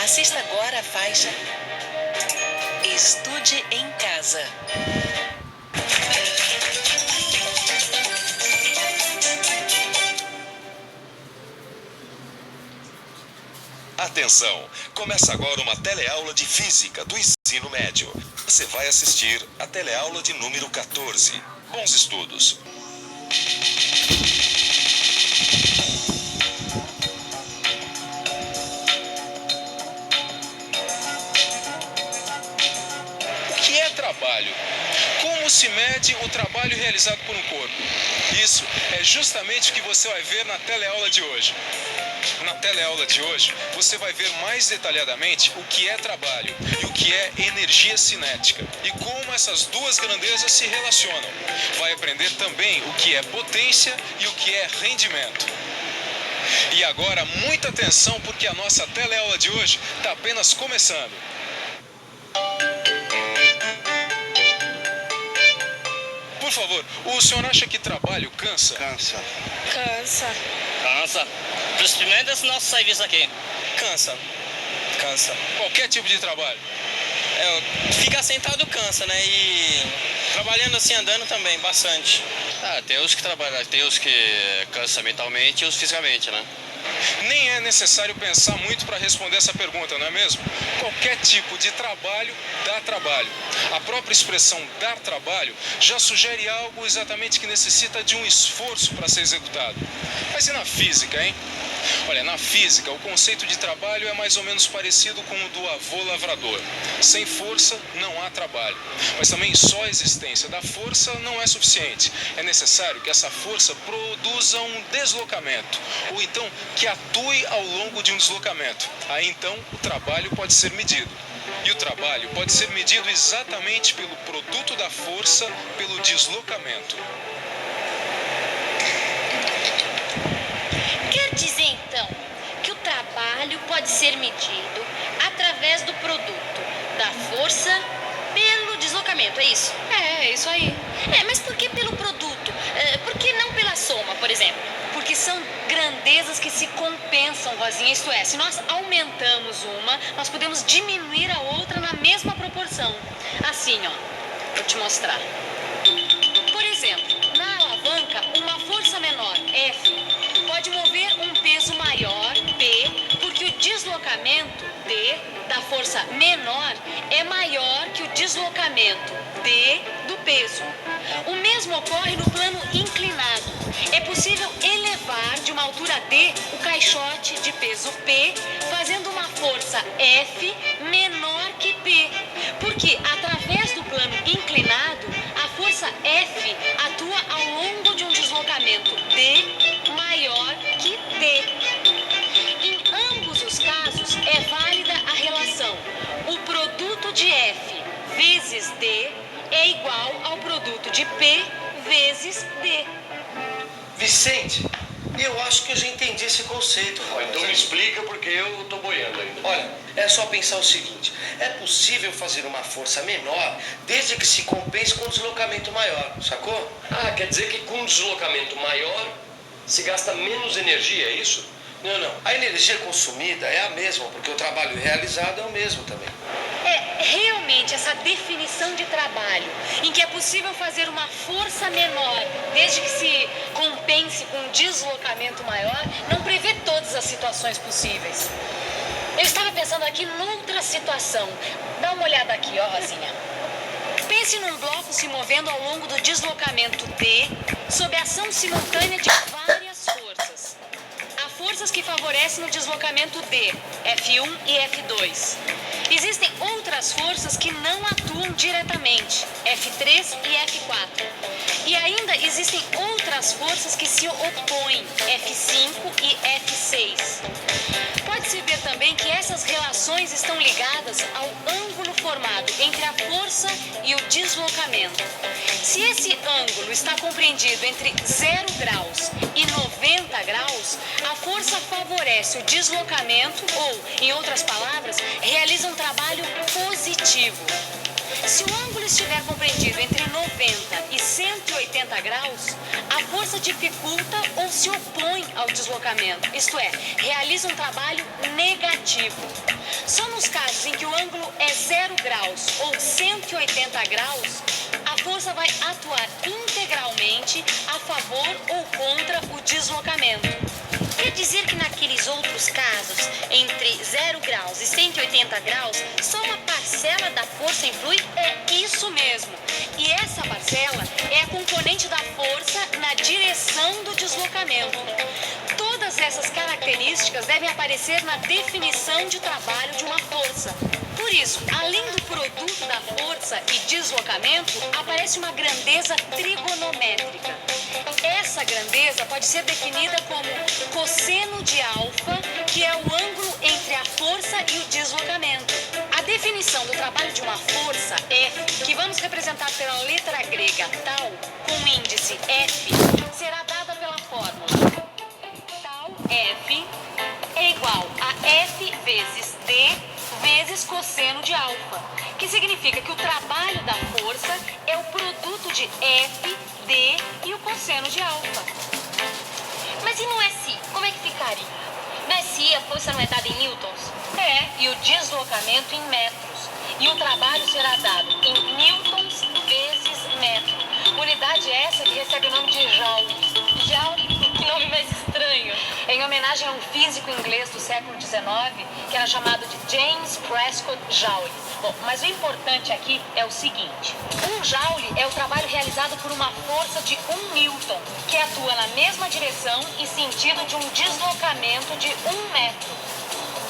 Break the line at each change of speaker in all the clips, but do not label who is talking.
Assista agora a faixa Estude em Casa.
Atenção! Começa agora uma teleaula de Física do ensino médio. Você vai assistir a teleaula de número 14. Bons estudos!
O que é trabalho? Como se mede o trabalho realizado por um corpo? Isso é justamente o que você vai ver na teleaula de hoje. Na teleaula de hoje, você vai ver mais detalhadamente o que é trabalho e o que é energia cinética e como essas duas grandezas se relacionam. Vai aprender também o que é potência e o que é rendimento. E agora, muita atenção porque a nossa teleaula de hoje está apenas começando. Por favor, o senhor acha que trabalho cansa?
Cansa.
Cansa.
Cansa. Principalmente esse nosso serviço aqui.
Cansa. Cansa.
Qualquer tipo de trabalho.
Ficar sentado cansa, né? E trabalhando assim, andando também, bastante.
Tem os que trabalham, tem os que cansam mentalmente e os fisicamente, né?
Nem é necessário pensar muito para responder essa pergunta, não é mesmo? Qualquer tipo de trabalho dá trabalho. A própria expressão dar trabalho já sugere algo exatamente que necessita de um esforço para ser executado. Mas e na física, hein? Olha, na física, o conceito de trabalho é mais ou menos parecido com o do avô lavrador. Sem força, não há trabalho. Mas também só a existência da força não é suficiente. É necessário que essa força produza um deslocamento, ou então que atue ao longo de um deslocamento. Aí então o trabalho pode ser medido. E o trabalho pode ser medido exatamente pelo produto da força, pelo deslocamento.
Quer dizer, então, que o trabalho pode ser medido através do produto da força pelo deslocamento, é isso?
É isso aí.
Mas por que pelo produto? Por que não pela soma, por exemplo?
Porque são grandezas que se compensam, Rosinha. Isto é, se nós aumentamos uma, nós podemos diminuir a outra na mesma proporção. Assim, ó, vou te mostrar. Por exemplo, na alavanca, uma força menor, F, pode mover um peso maior, P, porque o deslocamento, D, da força menor, é maior que o deslocamento, D, do peso. O mesmo ocorre no plano inclinado. É possível elevar de uma altura D o caixote de peso P, fazendo uma força F menor que P, porque através do plano inclinado, a força F atua ao longo de um deslocamento D maior que D. Em ambos os casos, é válida a relação. O produto de F vezes D é igual ao produto de P vezes D.
Vicente, eu acho que eu já entendi esse conceito.
Então me explica porque eu tô boiando ainda.
Olha, é só pensar o seguinte: é possível fazer uma força menor desde que se compense com um deslocamento maior, sacou?
Quer dizer que com um deslocamento maior se gasta menos energia, é isso?
Não. A energia consumida é a mesma, porque o trabalho realizado é o mesmo também.
Realmente essa definição de trabalho, em que é possível fazer uma força menor, desde que se compense com um deslocamento maior, não prevê todas as situações possíveis. Eu estava pensando aqui noutra situação. Dá uma olhada aqui, ó, Rosinha. Pense num bloco se movendo ao longo do deslocamento D, sob a ação simultânea de várias forças. Há forças que favorecem o deslocamento D, F1 e F2. Existem outras forças que não atuam diretamente, F3 e F4. E ainda existem outras forças que se opõem, F5 e F6. Pode-se ver também que essas relações estão ligadas ao ângulo formado entre a força e o deslocamento. Se esse ângulo está compreendido entre 0 graus e 90 graus, a força favorece o deslocamento ou, em outras palavras, realiza um trabalho positivo. Se o ângulo estiver compreendido entre 90 e 180 graus, a força dificulta ou se opõe ao deslocamento, isto é, realiza um trabalho negativo. Só nos casos em que o ângulo é 0 graus ou 180 graus, a força vai atuar integralmente a favor ou contra o deslocamento.
Quer dizer que naqueles outros casos, entre 0 graus e 180 graus, só uma parcela da força influi?
É isso mesmo. E essa parcela é a componente da força na direção do deslocamento. Todas essas características devem aparecer na definição de trabalho de uma força. Por isso, além do produto da força e deslocamento, aparece uma grandeza trigonométrica. Essa grandeza pode ser definida como cosseno de alfa, que é o ângulo entre a força e o deslocamento. A definição do trabalho de uma força, F, que vamos representar pela letra grega tau, com índice F, será dada pela fórmula tau F é igual a F vezes D vezes cosseno de alfa, que significa que o trabalho da força é o produto de F, D e o cosseno de alfa.
Mas e no SI? Como é que ficaria? No SI a força não é dada em newtons?
E o deslocamento em metros. E o trabalho será dado em newtons vezes metro. Unidade essa que recebe o nome de joule.
Joule? Que nome mais estranho.
Em homenagem a um físico inglês do século XIX, que era chamado de James Prescott Joule. Bom, mas o importante aqui é o seguinte. Um joule é o trabalho realizado por uma força de 1 newton, que atua na mesma direção e sentido de um deslocamento de 1 metro.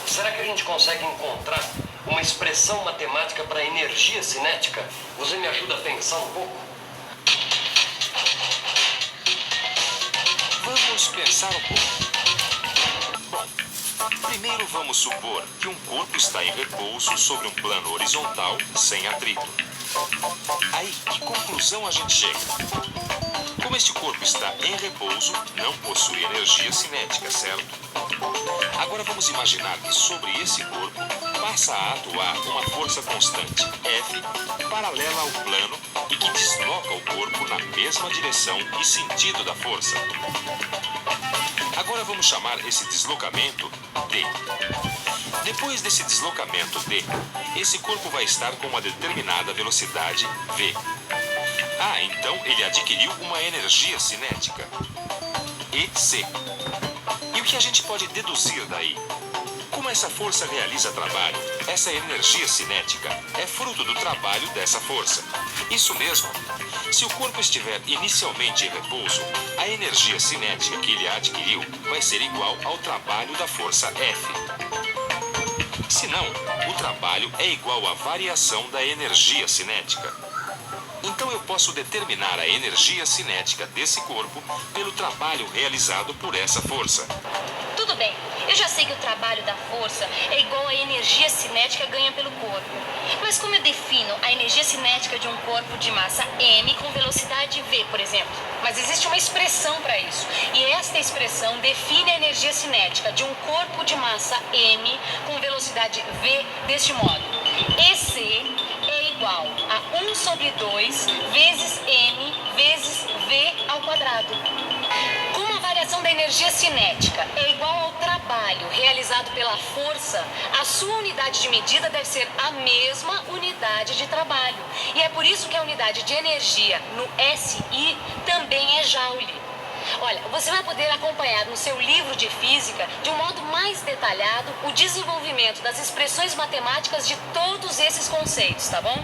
Será que a gente consegue encontrar uma expressão matemática para energia cinética? Você me ajuda a pensar um pouco?
Vamos pensar um pouco. Bom, primeiro vamos supor que um corpo está em repouso sobre um plano horizontal sem atrito. Aí, que conclusão a gente chega? Como este corpo está em repouso, não possui energia cinética, certo? Agora vamos imaginar que sobre esse corpo passa a atuar uma força constante, F, paralela ao plano e que desloca o corpo na mesma direção e sentido da força. Agora vamos chamar esse deslocamento D. Depois desse deslocamento D, esse corpo vai estar com uma determinada velocidade V. Então ele adquiriu uma energia cinética, EC. E o que a gente pode deduzir daí? Como essa força realiza trabalho, essa energia cinética é fruto do trabalho dessa força. Isso mesmo. Se o corpo estiver inicialmente em repouso, a energia cinética que ele adquiriu vai ser igual ao trabalho da força F. Se não, o trabalho é igual à variação da energia cinética. Então eu posso determinar a energia cinética desse corpo pelo trabalho realizado por essa força.
Tudo bem, eu já sei que o trabalho da força é igual à energia cinética ganha pelo corpo. Mas como eu defino a energia cinética de um corpo de massa m com velocidade v, por exemplo?
Mas existe uma expressão para isso. E esta expressão define a energia cinética de um corpo de massa m com velocidade v deste modo. EC é igual a 1 sobre 2 vezes m vezes v ao quadrado. Como a variação da energia cinética é igual ao trabalho realizado pela força, a sua unidade de medida deve ser a mesma unidade de trabalho. E é por isso que a unidade de energia no SI também é joule. Olha, você vai poder acompanhar no seu livro de física, de um modo mais detalhado, o desenvolvimento das expressões matemáticas de todos esses conceitos, tá bom?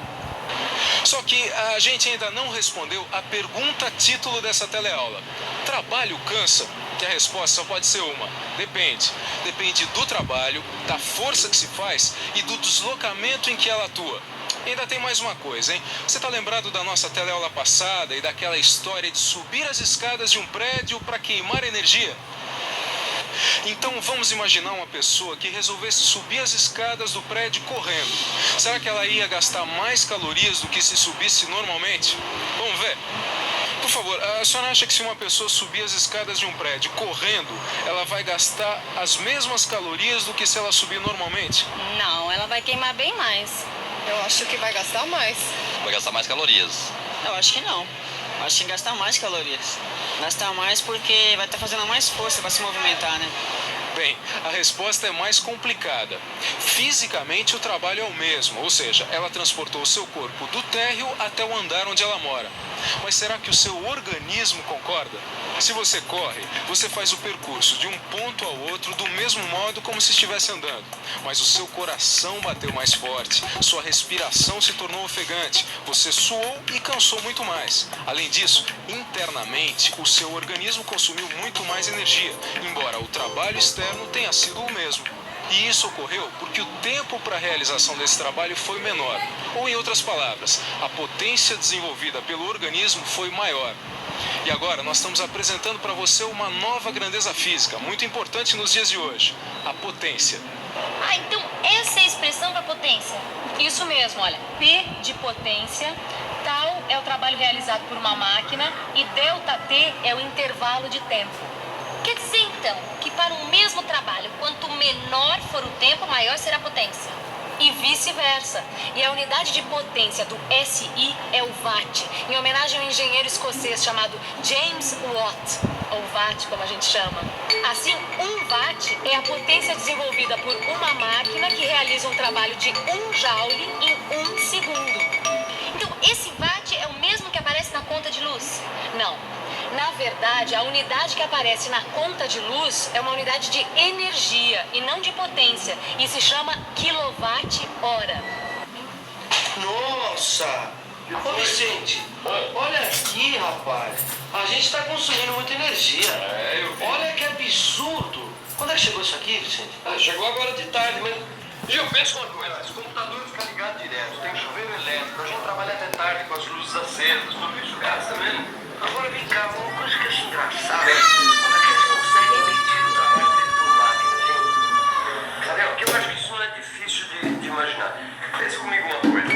Só que a gente ainda não respondeu a pergunta título dessa teleaula. Trabalho cansa? Que a resposta só pode ser uma. Depende. Depende do trabalho, da força que se faz e do deslocamento em que ela atua. E ainda tem mais uma coisa, hein? Você está lembrado da nossa teleaula passada e daquela história de subir as escadas de um prédio para queimar energia? Então vamos imaginar uma pessoa que resolvesse subir as escadas do prédio correndo. Será que ela ia gastar mais calorias do que se subisse normalmente? Vamos ver. Por favor, a senhora acha que se uma pessoa subir as escadas de um prédio correndo, ela vai gastar as mesmas calorias do que se ela subir normalmente?
Não, ela vai queimar bem mais.
Eu acho que vai gastar mais.
vai gastar mais calorias.
Eu acho que não. Eu acho que gastar mais calorias. Gastar mais porque vai estar fazendo mais força para se movimentar, né?
Bem, a resposta é mais complicada. Fisicamente, o trabalho é o mesmo, ou seja, ela transportou o seu corpo do térreo até o andar onde ela mora. Mas será que o seu organismo concorda? Se você corre, você faz o percurso de um ponto ao outro do mesmo modo como se estivesse andando. Mas o seu coração bateu mais forte, sua respiração se tornou ofegante, você suou e cansou muito mais. Além disso, internamente, o seu organismo consumiu muito mais energia, embora o trabalho externo tenha sido o mesmo. E isso ocorreu porque o tempo para a realização desse trabalho foi menor. Ou, em outras palavras, a potência desenvolvida pelo organismo foi maior. E agora nós estamos apresentando para você uma nova grandeza física, muito importante nos dias de hoje: a potência.
Ah, então essa é a expressão da potência?
Isso mesmo, olha. P de potência, tal é o trabalho realizado por uma máquina e ΔT é o intervalo de tempo.
Quer dizer, então, que para o mesmo trabalho, quanto menor for o tempo, maior será a potência.
E vice-versa. E a unidade de potência do SI é o watt, em homenagem ao engenheiro escocês chamado James Watt, ou watt como a gente chama. Assim, 1 watt é a potência desenvolvida por uma máquina que realiza um trabalho de 1 joule em 1 segundo.
Então, esse watt é o mesmo que aparece na conta de luz?
Não. Na verdade, a unidade que aparece na conta de luz é uma unidade de energia e não de potência, e se chama quilowatt-hora.
Nossa! Ô Vicente, olha aqui, rapaz. A gente está consumindo muita energia.
Eu vi.
Olha que absurdo. Quando é que chegou isso aqui, Vicente?
Chegou agora de tarde, mas... Eu penso uma coisa, esse computador fica ligado direto, tem chuveiro elétrico, a gente trabalha até tarde com as luzes acesas, tudo isso gasta mesmo.
Agora vem cá, uma coisa que eu acho engraçada. Como é que eles conseguem medir o trabalho feito por máquinas, hein?
Gabriel, que eu acho que isso não é difícil de imaginar. Pense comigo uma coisa.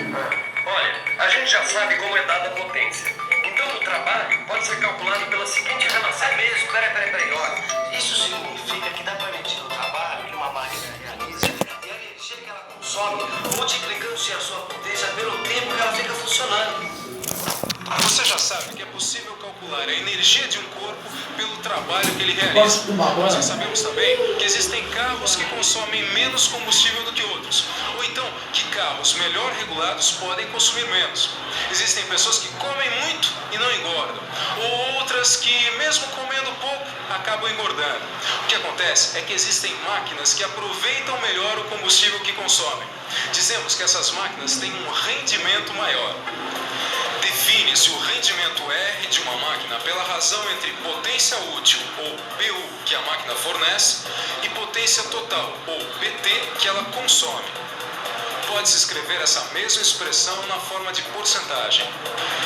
Olha, a gente já sabe como é dada a potência. Então o trabalho pode ser calculado pela seguinte relação.
É mesmo, peraí, olha. Isso significa que dá para medir o trabalho que uma máquina realiza e a energia que ela consome, multiplicando-se a sua potência pelo tempo que ela fica funcionando.
Você já sabe que é possível calcular a energia de um corpo pelo trabalho que ele realiza. Nós já sabemos também que existem carros que consomem menos combustível do que outros, ou então que carros melhor regulados podem consumir menos. Existem pessoas que comem muito e não engordam, ou outras que, mesmo comendo pouco, acabam engordando. O que acontece é que existem máquinas que aproveitam melhor o combustível que consomem. Dizemos que essas máquinas têm um rendimento maior. Define-se o rendimento R de uma máquina pela razão entre potência útil, ou PU, que a máquina fornece, e potência total, ou PT, que ela consome. Pode-se escrever essa mesma expressão na forma de porcentagem.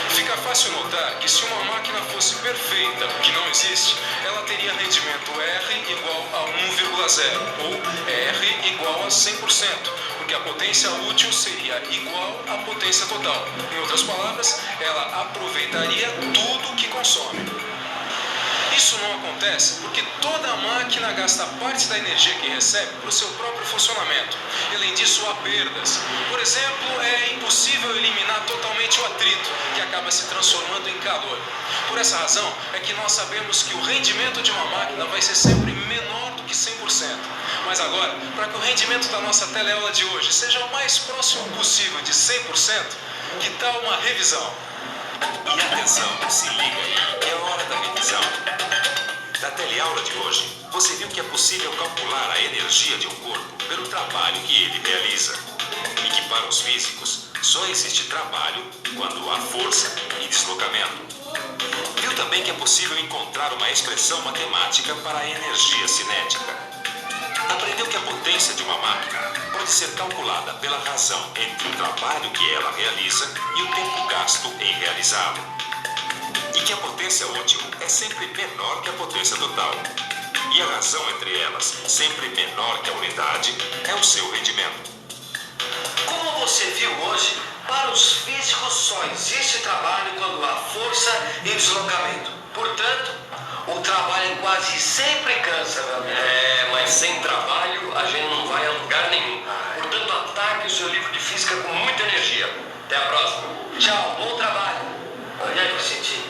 Fica fácil notar que se uma máquina fosse perfeita, o que não existe, ela teria rendimento R igual a 1,0, ou R igual a 100%. Porque a potência útil seria igual à potência total. Em outras palavras, ela aproveitaria tudo que consome. Isso não acontece porque toda máquina gasta parte da energia que recebe para o seu próprio funcionamento. E, além disso, há perdas. Por exemplo, é impossível eliminar totalmente o atrito, que acaba se transformando em calor. Por essa razão, é que nós sabemos que o rendimento de uma máquina vai ser sempre menor do que 100%. Mas agora, para que o rendimento da nossa teleaula de hoje seja o mais próximo possível de 100%, que tal uma revisão?
E atenção, se liga aí, é hora da revisão. Na teleaula de hoje, você viu que é possível calcular a energia de um corpo pelo trabalho que ele realiza. E que para os físicos, só existe trabalho quando há força e deslocamento. Viu também que é possível encontrar uma expressão matemática para a energia cinética. Aprendeu que a potência de uma máquina pode ser calculada pela razão entre o trabalho que ela realiza e o tempo gasto em realizá-lo. E que a potência útil é sempre menor que a potência total. E a razão entre elas, sempre menor que a unidade, é o seu rendimento.
Como você viu hoje, para os físicos só existe trabalho quando há força e deslocamento. Portanto, o trabalho quase sempre cansa, meu amigo.
Mas sem trabalho a gente não vai a lugar nenhum. Portanto, ataque o seu livro de física com muita energia. Até a próxima. Tchau, bom trabalho. E aí, Vicente?